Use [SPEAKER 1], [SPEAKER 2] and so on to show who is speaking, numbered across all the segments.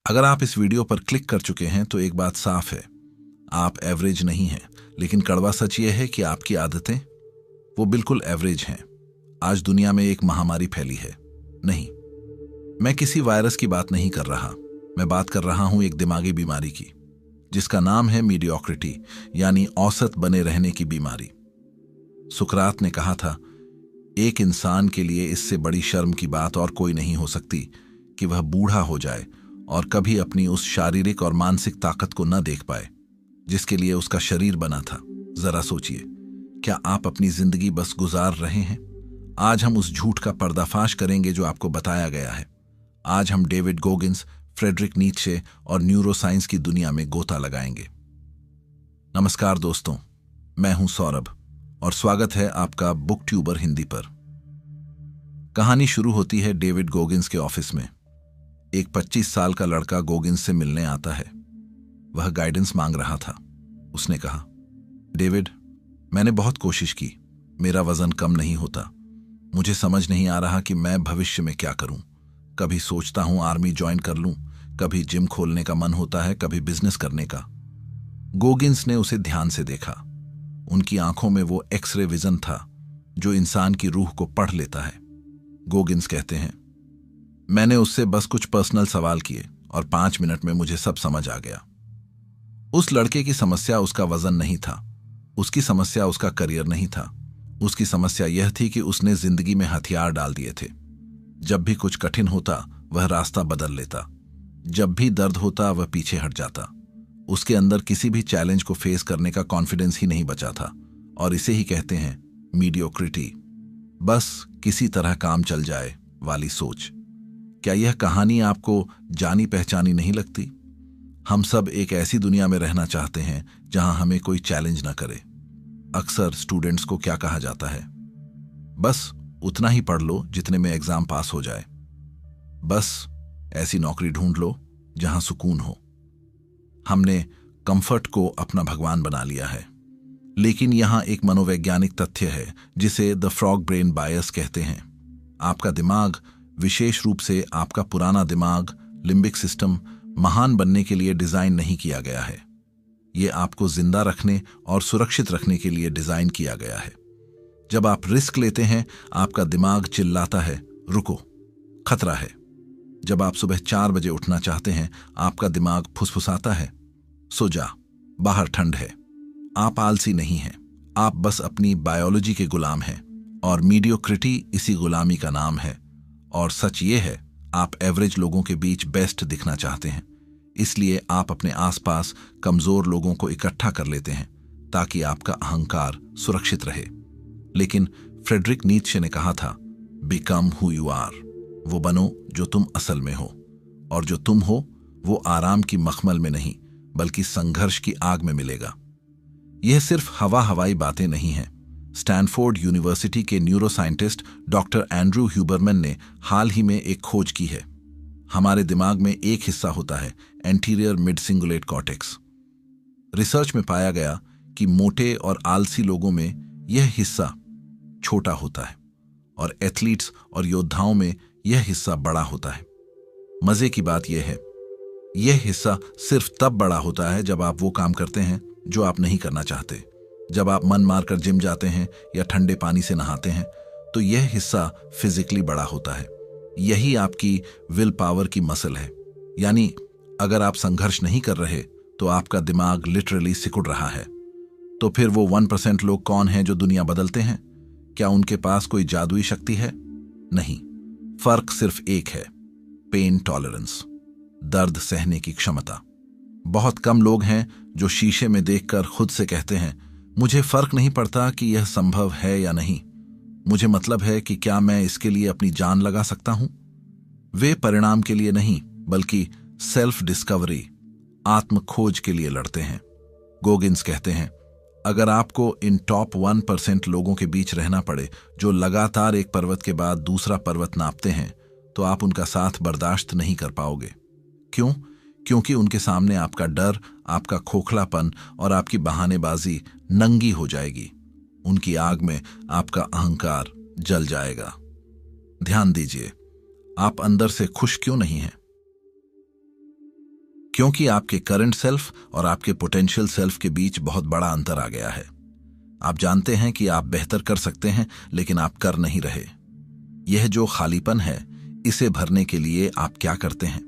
[SPEAKER 1] अगर आप इस वीडियो पर क्लिक कर चुके हैं तो एक बात साफ है, आप एवरेज नहीं हैं। लेकिन कड़वा सच यह है कि आपकी आदतें वो बिल्कुल एवरेज हैं। आज दुनिया में एक महामारी फैली है। नहीं, मैं किसी वायरस की बात नहीं कर रहा। मैं बात कर रहा हूं एक दिमागी बीमारी की, जिसका नाम है मीडियोक्रिटी, यानी औसत बने रहने की बीमारी। सुकरात ने कहा था, एक इंसान के लिए इससे बड़ी शर्म की बात और कोई नहीं हो सकती कि वह बूढ़ा हो जाए और कभी अपनी उस शारीरिक और मानसिक ताकत को न देख पाए जिसके लिए उसका शरीर बना था। जरा सोचिए, क्या आप अपनी जिंदगी बस गुजार रहे हैं? आज हम उस झूठ का पर्दाफाश करेंगे जो आपको बताया गया है। आज हम डेविड गोगिंस, फ्रेडरिक नीत्शे और न्यूरोसाइंस की दुनिया में गोता लगाएंगे। नमस्कार दोस्तों, मैं हूं सौरभ और स्वागत है आपका बुक ट्यूबर हिंदी पर। कहानी शुरू होती है डेविड गोगिंस के ऑफिस में। एक 25 साल का लड़का गोगिंस से मिलने आता है। वह गाइडेंस मांग रहा था। उसने कहा, डेविड, मैंने बहुत कोशिश की, मेरा वजन कम नहीं होता। मुझे समझ नहीं आ रहा कि मैं भविष्य में क्या करूं। कभी सोचता हूं आर्मी ज्वाइन कर लूं, कभी जिम खोलने का मन होता है, कभी बिजनेस करने का। गोगिंस ने उसे ध्यान से देखा। उनकी आंखों में वो एक्सरे विजन था जो इंसान की रूह को पढ़ लेता है। गोगिंस कहते हैं, मैंने उससे बस कुछ पर्सनल सवाल किए और 5 मिनट में मुझे सब समझ आ गया। उस लड़के की समस्या उसका वजन नहीं था, उसकी समस्या उसका करियर नहीं था। उसकी समस्या यह थी कि उसने जिंदगी में हथियार डाल दिए थे। जब भी कुछ कठिन होता वह रास्ता बदल लेता, जब भी दर्द होता वह पीछे हट जाता। उसके अंदर किसी भी चैलेंज को फेस करने का कॉन्फिडेंस ही नहीं बचा था। और इसे ही कहते हैं मीडियोक्रिटी, बस किसी तरह काम चल जाए वाली सोच। क्या यह कहानी आपको जानी पहचानी नहीं लगती? हम सब एक ऐसी दुनिया में रहना चाहते हैं जहां हमें कोई चैलेंज न करे। अक्सर स्टूडेंट्स को क्या कहा जाता है? बस उतना ही पढ़ लो जितने में एग्जाम पास हो जाए। बस ऐसी नौकरी ढूंढ लो जहां सुकून हो। हमने कंफर्ट को अपना भगवान बना लिया है। लेकिन यहां एक मनोवैज्ञानिक तथ्य है जिसे द फ्रॉग ब्रेन बायस कहते हैं। आपका दिमाग, विशेष रूप से आपका पुराना दिमाग, लिम्बिक सिस्टम, महान बनने के लिए डिजाइन नहीं किया गया है। यह आपको जिंदा रखने और सुरक्षित रखने के लिए डिजाइन किया गया है। जब आप रिस्क लेते हैं, आपका दिमाग चिल्लाता है, रुको, खतरा है। जब आप सुबह 4 बजे उठना चाहते हैं, आपका दिमाग फुसफुसाता है, सो जा, बाहर ठंड है। आप आलसी नहीं हैं, आप बस अपनी बायोलॉजी के गुलाम हैं। और मीडियोक्रिटी इसी गुलामी का नाम है। और सच ये है, आप एवरेज लोगों के बीच बेस्ट दिखना चाहते हैं, इसलिए आप अपने आसपास कमजोर लोगों को इकट्ठा कर लेते हैं ताकि आपका अहंकार सुरक्षित रहे। लेकिन फ्रेडरिक नीत्शे ने कहा था, बिकम हु यू आर, वो बनो जो तुम असल में हो। और जो तुम हो वो आराम की मखमल में नहीं बल्कि संघर्ष की आग में मिलेगा। यह सिर्फ हवाई बातें नहीं हैं। स्टैनफोर्ड यूनिवर्सिटी के न्यूरोसाइंटिस्ट डॉक्टर एंड्रू ह्यूबरमैन ने हाल ही में एक खोज की है। हमारे दिमाग में एक हिस्सा होता है, anterior mid cingulate cortex. Research में पाया गया कि मोटे और आलसी लोगों में यह हिस्सा छोटा होता है और एथलीट्स और योद्धाओं में यह हिस्सा बड़ा होता है। मजे की बात यह है, यह हिस्सा सिर्फ तब बड़ा होता है जब आप वो काम करते हैं जो आप नहीं करना चाहते। जब आप मन मारकर जिम जाते हैं या ठंडे पानी से नहाते हैं तो यह हिस्सा फिजिकली बड़ा होता है। यही आपकी विल पावर की मसल है। यानी अगर आप संघर्ष नहीं कर रहे तो आपका दिमाग लिटरली सिकुड़ रहा है। तो फिर वो 1% लोग कौन हैं जो दुनिया बदलते हैं? क्या उनके पास कोई जादुई शक्ति है? नहीं, फर्क सिर्फ एक है, पेन टॉलरेंस, दर्द सहने की क्षमता। बहुत कम लोग हैं जो शीशे में देखकर खुद से कहते हैं, मुझे फर्क नहीं पड़ता कि यह संभव है या नहीं, मुझे मतलब है कि क्या मैं इसके लिए अपनी जान लगा सकता हूं। वे परिणाम के लिए नहीं बल्कि सेल्फ डिस्कवरी, आत्म खोज के लिए लड़ते हैं। गोगिंस कहते हैं, अगर आपको इन टॉप 1% लोगों के बीच रहना पड़े जो लगातार एक पर्वत के बाद दूसरा पर्वत नापते हैं, तो आप उनका साथ बर्दाश्त नहीं कर पाओगे। क्यों? क्योंकि उनके सामने आपका डर, आपका खोखलापन और आपकी बहानेबाजी नंगी हो जाएगी। उनकी आग में आपका अहंकार जल जाएगा। ध्यान दीजिए, आप अंदर से खुश क्यों नहीं हैं? क्योंकि आपके करंट सेल्फ और आपके पोटेंशियल सेल्फ के बीच बहुत बड़ा अंतर आ गया है। आप जानते हैं कि आप बेहतर कर सकते हैं, लेकिन आप कर नहीं रहे। यह जो खालीपन है, इसे भरने के लिए आप क्या करते हैं?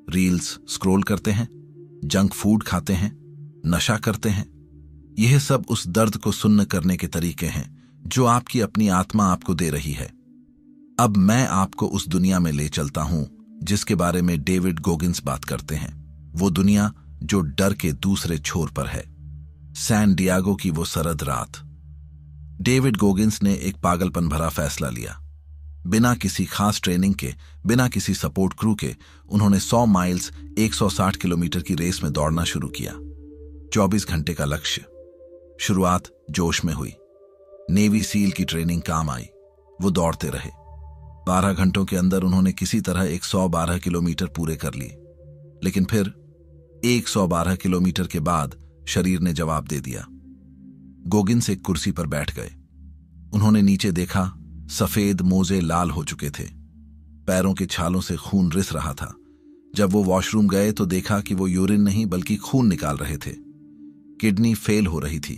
[SPEAKER 1] रील्स स्क्रॉल करते हैं, जंक फूड खाते हैं, नशा करते हैं। यह सब उस दर्द को सुन्न करने के तरीके हैं जो आपकी अपनी आत्मा आपको दे रही है। अब मैं आपको उस दुनिया में ले चलता हूं जिसके बारे में डेविड गोगिंस बात करते हैं। वो दुनिया जो डर के दूसरे छोर पर है, सैन डियागो की वो सरद रात। डेविड गोगिंस ने एक पागलपन भरा फैसला लिया। बिना किसी खास ट्रेनिंग के, बिना किसी सपोर्ट क्रू के, उन्होंने 100 माइल्स 160 किलोमीटर की रेस में दौड़ना शुरू किया। 24 घंटे का लक्ष्य। शुरुआत जोश में हुई। नेवी सील की ट्रेनिंग काम आई। वो दौड़ते रहे। 12 घंटों के अंदर उन्होंने किसी तरह 112 किलोमीटर पूरे कर लिए। लेकिन फिर 112 किलोमीटर के बाद शरीर ने जवाब दे दिया। गोगिंस एक कुर्सी पर बैठ गए। उन्होंने नीचे देखा। सफेद मोजे लाल हो चुके थे। पैरों के छालों से खून रिस रहा था। जब वो वॉशरूम गए तो देखा कि वो यूरिन नहीं बल्कि खून निकाल रहे थे। किडनी फेल हो रही थी।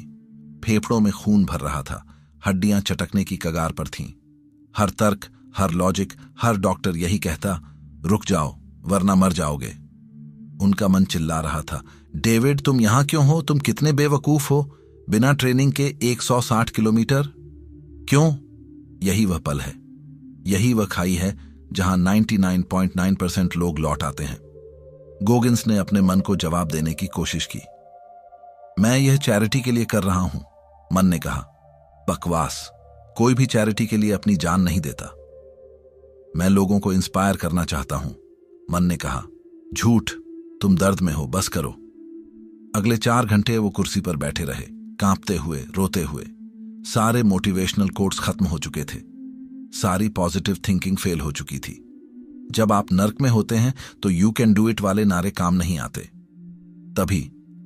[SPEAKER 1] फेफड़ों में खून भर रहा था। हड्डियां चटकने की कगार पर थीं। हर तर्क, हर लॉजिक, हर डॉक्टर यही कहता, रुक जाओ वरना मर जाओगे। उनका मन चिल्ला रहा था, डेविड तुम यहां क्यों हो? तुम कितने बेवकूफ हो। बिना ट्रेनिंग के 160 किलोमीटर क्यों? यही वह पल है, यही वह खाई है जहां 99.9% लोग लौट आते हैं। गोगिंस ने अपने मन को जवाब देने की कोशिश की। मैं यह चैरिटी के लिए कर रहा हूं, मन ने कहा। बकवास, कोई भी चैरिटी के लिए अपनी जान नहीं देता। मैं लोगों को इंस्पायर करना चाहता हूं, मन ने कहा। झूठ, तुम दर्द में हो, बस करो। अगले 4 घंटे वो कुर्सी पर बैठे रहे, कांपते हुए, रोते हुए। सारे मोटिवेशनल कोट्स खत्म हो चुके थे। सारी पॉजिटिव थिंकिंग फेल हो चुकी थी। जब आप नर्क में होते हैं तो यू कैन डू इट वाले नारे काम नहीं आते। तभी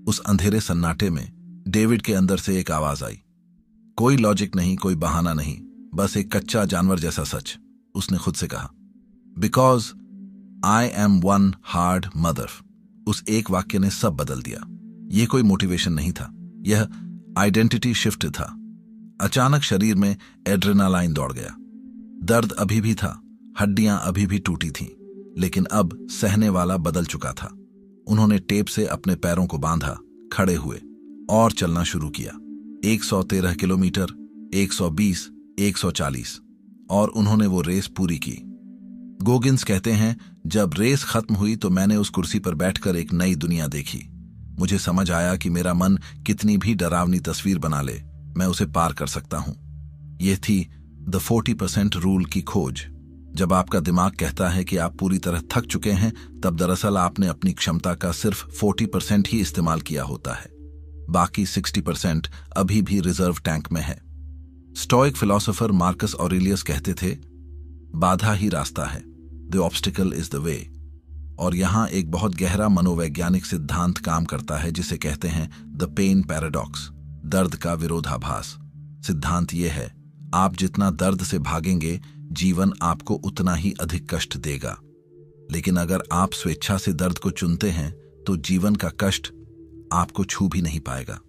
[SPEAKER 1] उस अंधेरे सन्नाटे में डेविड के अंदर से एक आवाज आई। कोई लॉजिक नहीं, कोई बहाना नहीं, बस एक कच्चा जानवर जैसा सच। उसने खुद से कहा, because I am one hard mother. उस एक वाक्य ने सब बदल दिया। यह कोई मोटिवेशन नहीं था, यह आइडेंटिटी शिफ्ट था। अचानक शरीर में एड्रेनालाइन दौड़ गया। दर्द अभी भी था, हड्डियां अभी भी टूटी थीं, लेकिन अब सहने वाला बदल चुका था। उन्होंने टेप से अपने पैरों को बांधा, खड़े हुए और चलना शुरू किया। 113 किलोमीटर, 120, 140 और उन्होंने वो रेस पूरी की। गोगिंस कहते हैं, जब रेस खत्म हुई तो मैंने उस कुर्सी पर बैठकर एक नई दुनिया देखी। मुझे समझ आया कि मेरा मन कितनी भी डरावनी तस्वीर बना ले, मैं उसे पार कर सकता हूं। यह थी द 40% रूल की खोज। जब आपका दिमाग कहता है कि आप पूरी तरह थक चुके हैं, तब दरअसल आपने अपनी क्षमता का सिर्फ 40% ही इस्तेमाल किया होता है। बाकी 60% अभी भी रिजर्व टैंक में है। स्टोइक फिलोसोफर मार्कस ऑरेलियस कहते थे, बाधा ही रास्ता है, the obstacle is the way. और यहां एक बहुत गहरा मनोवैज्ञानिक सिद्धांत काम करता है जिसे कहते हैं द पेन पैराडॉक्स, दर्द का विरोधाभास। सिद्धांत यह है, आप जितना दर्द से भागेंगे, जीवन आपको उतना ही अधिक कष्ट देगा। लेकिन अगर आप स्वेच्छा से दर्द को चुनते हैं तो जीवन का कष्ट आपको छू भी नहीं पाएगा।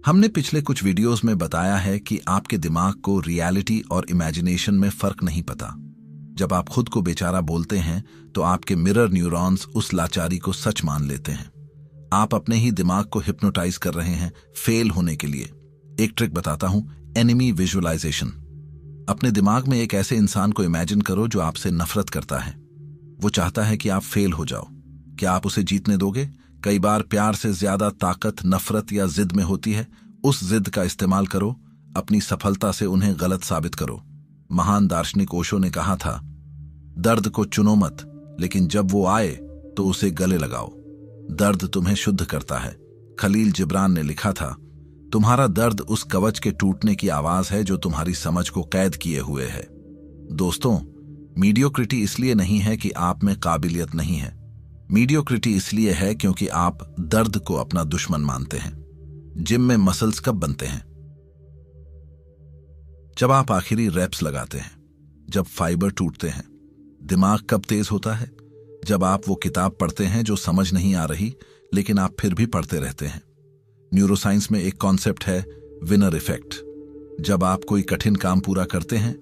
[SPEAKER 1] हमने पिछले कुछ वीडियोस में बताया है कि आपके दिमाग को रियलिटी और इमेजिनेशन में फर्क नहीं पता। जब आप खुद को बेचारा बोलते हैं तो आपके मिरर न्यूरॉन्स उस लाचारी को सच मान लेते हैं। आप अपने ही दिमाग को हिप्नोटाइज कर रहे हैं फेल होने के लिए। एक ट्रिक बताता हूं, एनिमी विजुअलाइजेशन। अपने दिमाग में एक ऐसे इंसान को इमेजिन करो जो आपसे नफरत करता है। वो चाहता है कि आप फेल हो जाओ। क्या आप उसे जीतने दोगे? कई बार प्यार से ज्यादा ताकत नफरत या जिद में होती है। उस जिद का इस्तेमाल करो, अपनी सफलता से उन्हें गलत साबित करो। महान दार्शनिक ओशो ने कहा था, दर्द को चुनो मत, लेकिन जब वो आए तो उसे गले लगाओ। दर्द तुम्हें शुद्ध करता है। खलील जिब्रान ने लिखा था, तुम्हारा दर्द उस कवच के टूटने की आवाज है जो तुम्हारी समझ को कैद किए हुए है। दोस्तों, मीडियोक्रिटी इसलिए नहीं है कि आप में काबिलियत नहीं है। मीडियोक्रिटी इसलिए है क्योंकि आप दर्द को अपना दुश्मन मानते हैं। जिम में मसल्स कब बनते हैं? जब आप आखिरी रैप्स लगाते हैं, जब फाइबर टूटते हैं। दिमाग कब तेज होता है? जब आप वो किताब पढ़ते हैं जो समझ नहीं आ रही लेकिन आप फिर भी पढ़ते रहते हैं। न्यूरोसाइंस में एक कॉन्सेप्ट है विनर इफेक्ट। जब आप कोई कठिन काम पूरा करते हैं,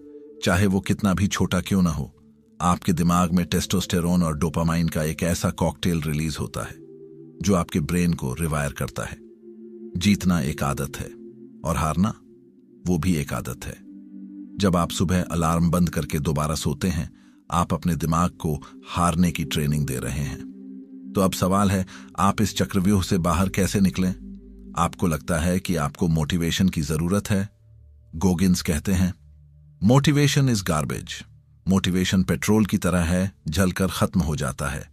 [SPEAKER 1] चाहे वो कितना भी छोटा क्यों ना हो, आपके दिमाग में टेस्टोस्टेरोन और डोपामाइन का एक ऐसा कॉकटेल रिलीज होता है जो आपके ब्रेन को रिवायर करता है। जीतना एक आदत है और हारना वो भी एक आदत है। जब आप सुबह अलार्म बंद करके दोबारा सोते हैं, आप अपने दिमाग को हारने की ट्रेनिंग दे रहे हैं। तो अब सवाल है, आप इस चक्रव्यूह से बाहर कैसे निकलें? आपको लगता है कि आपको मोटिवेशन की जरूरत है? गोगिन्स कहते हैं, motivation is garbage. Motivation petrol की तरह है, जलकर खत्म हो जाता है।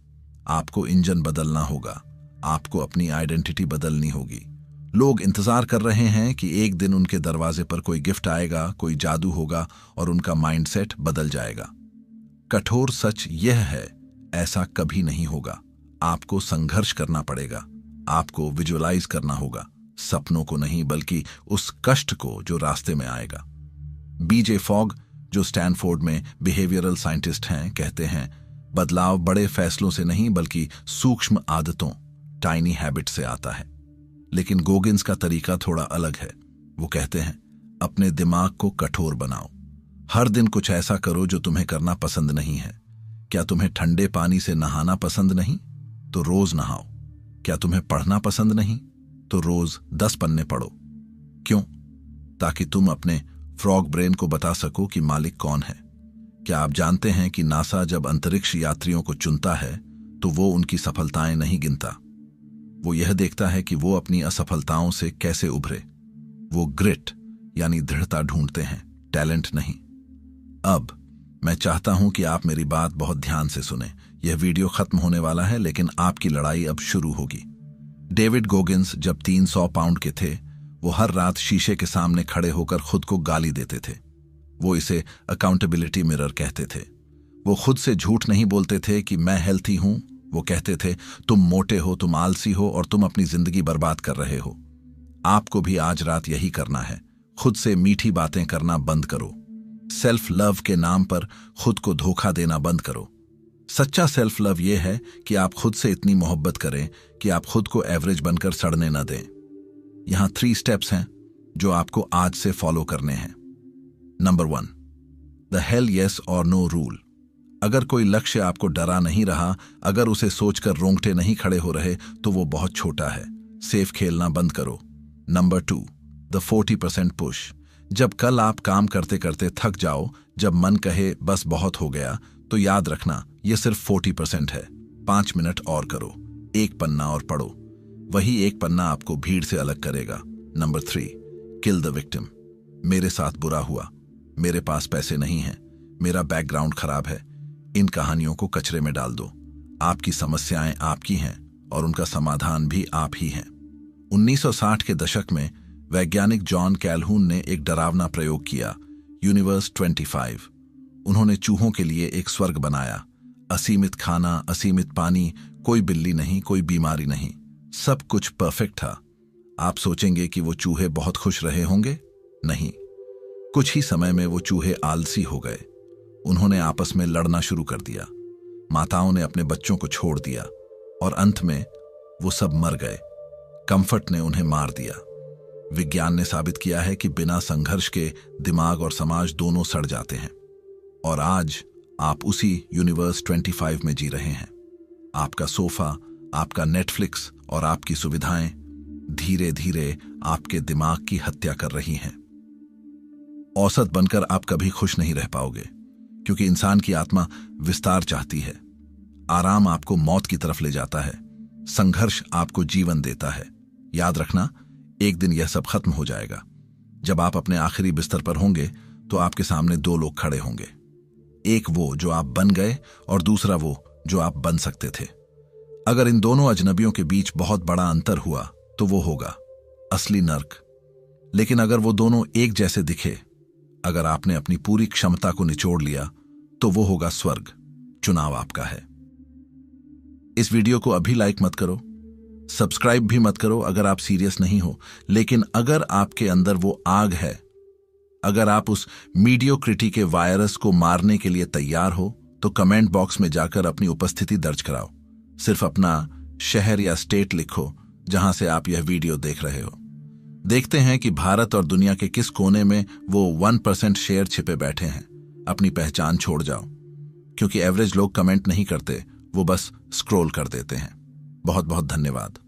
[SPEAKER 1] आपको इंजन बदलना होगा, आपको अपनी आइडेंटिटी बदलनी होगी। लोग इंतजार कर रहे हैं कि एक दिन उनके दरवाजे पर कोई गिफ्ट आएगा, कोई जादू होगा और उनका माइंडसेट बदल जाएगा। कठोर सच यह है, ऐसा कभी नहीं होगा। आपको संघर्ष करना पड़ेगा, आपको विजुअलाइज करना होगा, सपनों को नहीं बल्कि उस कष्ट को जो रास्ते में आएगा। बीजे फॉग, जो स्टैनफोर्ड में बिहेवियरल साइंटिस्ट हैं, कहते हैं, बदलाव बड़े फैसलों से नहीं बल्कि सूक्ष्म आदतों, टाइनी हैबिट से आता है। लेकिन गोगिन्स का तरीका थोड़ा अलग है। वो कहते हैं, अपने दिमाग को कठोर बनाओ। हर दिन कुछ ऐसा करो जो तुम्हें करना पसंद नहीं है। क्या तुम्हें ठंडे पानी से नहाना पसंद नहीं? तो रोज नहाओ। क्या तुम्हें पढ़ना पसंद नहीं? तो रोज 10 पन्ने पढ़ो। क्यों? ताकि तुम अपने फ्रॉग ब्रेन को बता सको कि मालिक कौन है। क्या आप जानते हैं कि नासा जब अंतरिक्ष यात्रियों को चुनता है तो वो उनकी सफलताएं नहीं गिनता, वो यह देखता है कि वो अपनी असफलताओं से कैसे उभरे। वो ग्रिट यानी दृढ़ता ढूंढते हैं, टैलेंट नहीं। अब मैं चाहता हूं कि आप मेरी बात बहुत ध्यान से सुने। यह वीडियो खत्म होने वाला है लेकिन आपकी लड़ाई अब शुरू होगी। डेविड गोगिन्स जब 300 पाउंड के थे, वो हर रात शीशे के सामने खड़े होकर खुद को गाली देते थे। वो इसे अकाउंटेबिलिटी मिरर कहते थे। वो खुद से झूठ नहीं बोलते थे कि मैं हेल्थी हूं। वो कहते थे, तुम मोटे हो, तुम आलसी हो और तुम अपनी जिंदगी बर्बाद कर रहे हो। आपको भी आज रात यही करना है। खुद से मीठी बातें करना बंद करो। सेल्फ लव के नाम पर खुद को धोखा देना बंद करो। सच्चा सेल्फ लव यह है कि आप खुद से इतनी मोहब्बत करें कि आप खुद को एवरेज बनकर सड़ने न दें। यहां 3 स्टेप्स हैं जो आपको आज से फॉलो करने हैं। नंबर 1, द हेल येस और नो रूल। अगर कोई लक्ष्य आपको डरा नहीं रहा, अगर उसे सोचकर रोंगटे नहीं खड़े हो रहे, तो वो बहुत छोटा है। सेफ खेलना बंद करो। Number 2, the 40% push. जब कल आप काम करते करते थक जाओ, जब मन कहे बस बहुत हो गया, तो याद रखना ये सिर्फ 40% है। 5 मिनट और करो, 1 पन्ना और पढ़ो। वही 1 पन्ना आपको भीड़ से अलग करेगा। Number 3, kill the victim. मेरे साथ बुरा हुआ, मेरे पास पैसे नहीं हैं, मेरा बैकग्राउंड खराब है, इन कहानियों को कचरे में डाल दो। आपकी समस्याएं आपकी हैं और उनका समाधान भी आप ही हैं। 1960 के दशक में वैज्ञानिक जॉन कैल्हून ने एक डरावना प्रयोग किया, यूनिवर्स 25। उन्होंने चूहों के लिए एक स्वर्ग बनाया। असीमित खाना, असीमित पानी, कोई बिल्ली नहीं, कोई बीमारी नहीं, सब कुछ परफेक्ट था। आप सोचेंगे कि वो चूहे बहुत खुश रहे होंगे? नहीं, कुछ ही समय में वो चूहे आलसी हो गए। उन्होंने आपस में लड़ना शुरू कर दिया। माताओं ने अपने बच्चों को छोड़ दिया और अंत में वो सब मर गए। कंफर्ट ने उन्हें मार दिया। विज्ञान ने साबित किया है कि बिना संघर्ष के दिमाग और समाज दोनों सड़ जाते हैं। और आज आप उसी यूनिवर्स 25 में जी रहे हैं। आपका सोफा, आपका नेटफ्लिक्स और आपकी सुविधाएं धीरे धीरे आपके दिमाग की हत्या कर रही हैं। औसत बनकर आप कभी खुश नहीं रह पाओगे, क्योंकि इंसान की आत्मा विस्तार चाहती है। आराम आपको मौत की तरफ ले जाता है, संघर्ष आपको जीवन देता है। याद रखना, एक दिन यह सब खत्म हो जाएगा। जब आप अपने आखिरी बिस्तर पर होंगे तो आपके सामने 2 लोग खड़े होंगे, एक वो जो आप बन गए और दूसरा वो जो आप बन सकते थे। अगर इन दोनों अजनबियों के बीच बहुत बड़ा अंतर हुआ तो वो होगा असली नर्क। लेकिन अगर वो दोनों एक जैसे दिखे, अगर आपने अपनी पूरी क्षमता को निचोड़ लिया, तो वो होगा स्वर्ग। चुनाव आपका है। इस वीडियो को अभी लाइक मत करो, सब्सक्राइब भी मत करो अगर आप सीरियस नहीं हो। लेकिन अगर आपके अंदर वो आग है, अगर आप उस मीडियोक्रिटी के वायरस को मारने के लिए तैयार हो, तो कमेंट बॉक्स में जाकर अपनी उपस्थिति दर्ज कराओ। सिर्फ अपना शहर या स्टेट लिखो जहां से आप यह वीडियो देख रहे हो। देखते हैं कि भारत और दुनिया के किस कोने में वो 1% शेयर छिपे बैठे हैं। अपनी पहचान छोड़ जाओ, क्योंकि एवरेज लोग कमेंट नहीं करते, वो बस स्क्रॉल कर देते हैं। बहुत बहुत धन्यवाद।